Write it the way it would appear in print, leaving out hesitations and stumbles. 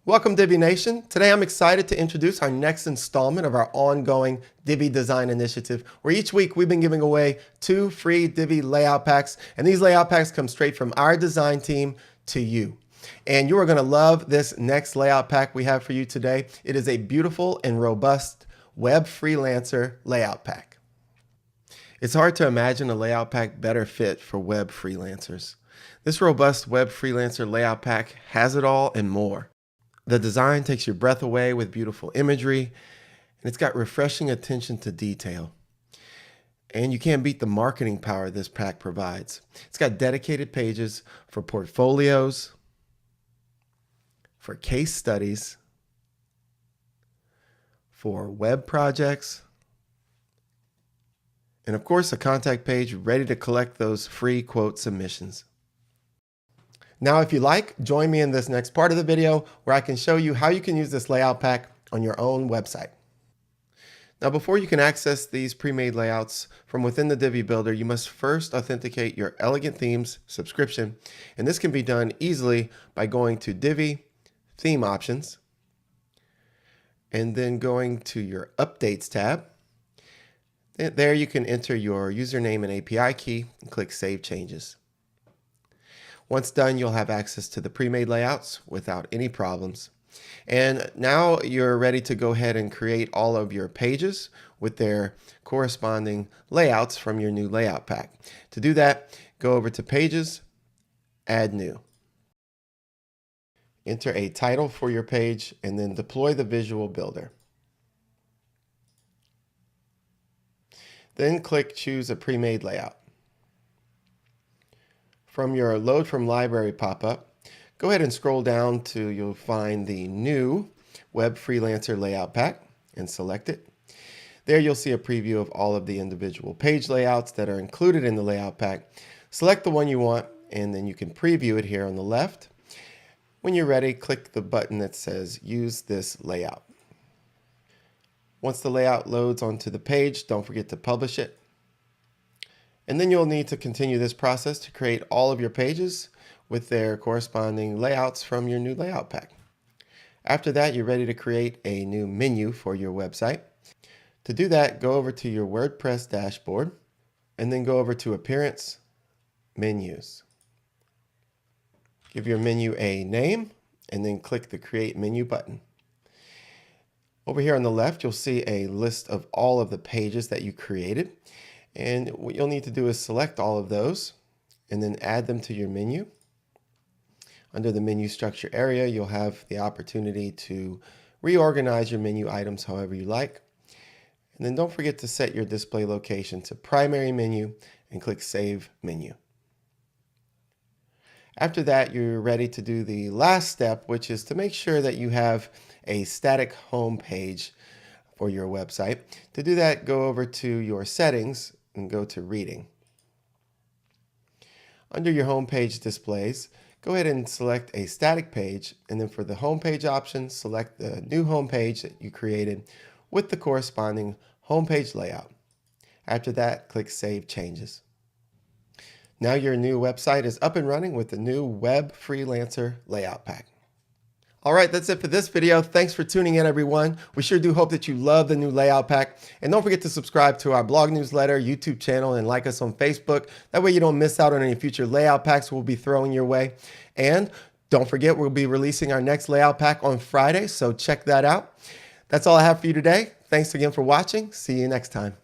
Welcome Divi Nation. Today I'm excited to introduce our next installment of our ongoing Divi Design Initiative, where each week we've been giving away 2 free Divi Layout Packs, and these layout packs come straight from our design team to you. And you are going to love this next layout pack we have for you today. It is a beautiful and robust Web Freelancer Layout Pack. It's hard to imagine a layout pack better fit for web freelancers. This robust Web Freelancer Layout Pack has it all and more. The design takes your breath away with beautiful imagery, and it's got refreshing attention to detail. And you can't beat the marketing power this pack provides. It's got dedicated pages for portfolios, for case studies, for web projects, and of course a contact page ready to collect those free quote submissions. Now, if you like, join me in this next part of the video where I can show you how you can use this layout pack on your own website. Now, before you can access these pre-made layouts from within the Divi Builder, you must first authenticate your Elegant Themes subscription, and this can be done easily by going to Divi Theme Options, and then going to your Updates tab. There you can enter your username and API key and click Save Changes. Once done, you'll have access to the pre-made layouts without any problems. And now you're ready to go ahead and create all of your pages with their corresponding layouts from your new layout pack. To do that, go over to Pages, Add New. Enter a title for your page and then deploy the visual builder. Then click Choose a pre-made layout. From your Load from Library pop-up, go ahead and scroll down to you'll find the new Web Freelancer Layout Pack and select it. There you'll see a preview of all of the individual page layouts that are included in the layout pack. Select the one you want and then you can preview it here on the left. When you're ready, click the button that says Use this layout. Once the layout loads onto the page, don't forget to publish it. And then you'll need to continue this process to create all of your pages with their corresponding layouts from your new layout pack. After that, you're ready to create a new menu for your website. To do that, go over to your WordPress dashboard and then go over to Appearance, Menus. Give your menu a name and then click the Create Menu button. Over here on the left, you'll see a list of all of the pages that you created. And what you'll need to do is select all of those and then add them to your menu. Under the menu structure area, you'll have the opportunity to reorganize your menu items however you like. And then don't forget to set your display location to primary menu and click Save Menu. After that, you're ready to do the last step, which is to make sure that you have a static home page for your website. To do that, go over to your settings and go to Reading. Under your home page displays, go ahead and select a static page, and then for the home page option, select the new home page that you created with the corresponding home page layout. After that, click Save Changes. Now your new website is up and running with the new Web Freelancer Layout Pack. All right, that's it for this video. Thanks for tuning in, everyone. We sure do hope that you love the new layout pack. And don't forget to subscribe to our blog newsletter, YouTube channel, and like us on Facebook. That way you don't miss out on any future layout packs we'll be throwing your way. And don't forget, we'll be releasing our next layout pack on Friday, so check that out. That's all I have for you today. Thanks again for watching. See you next time.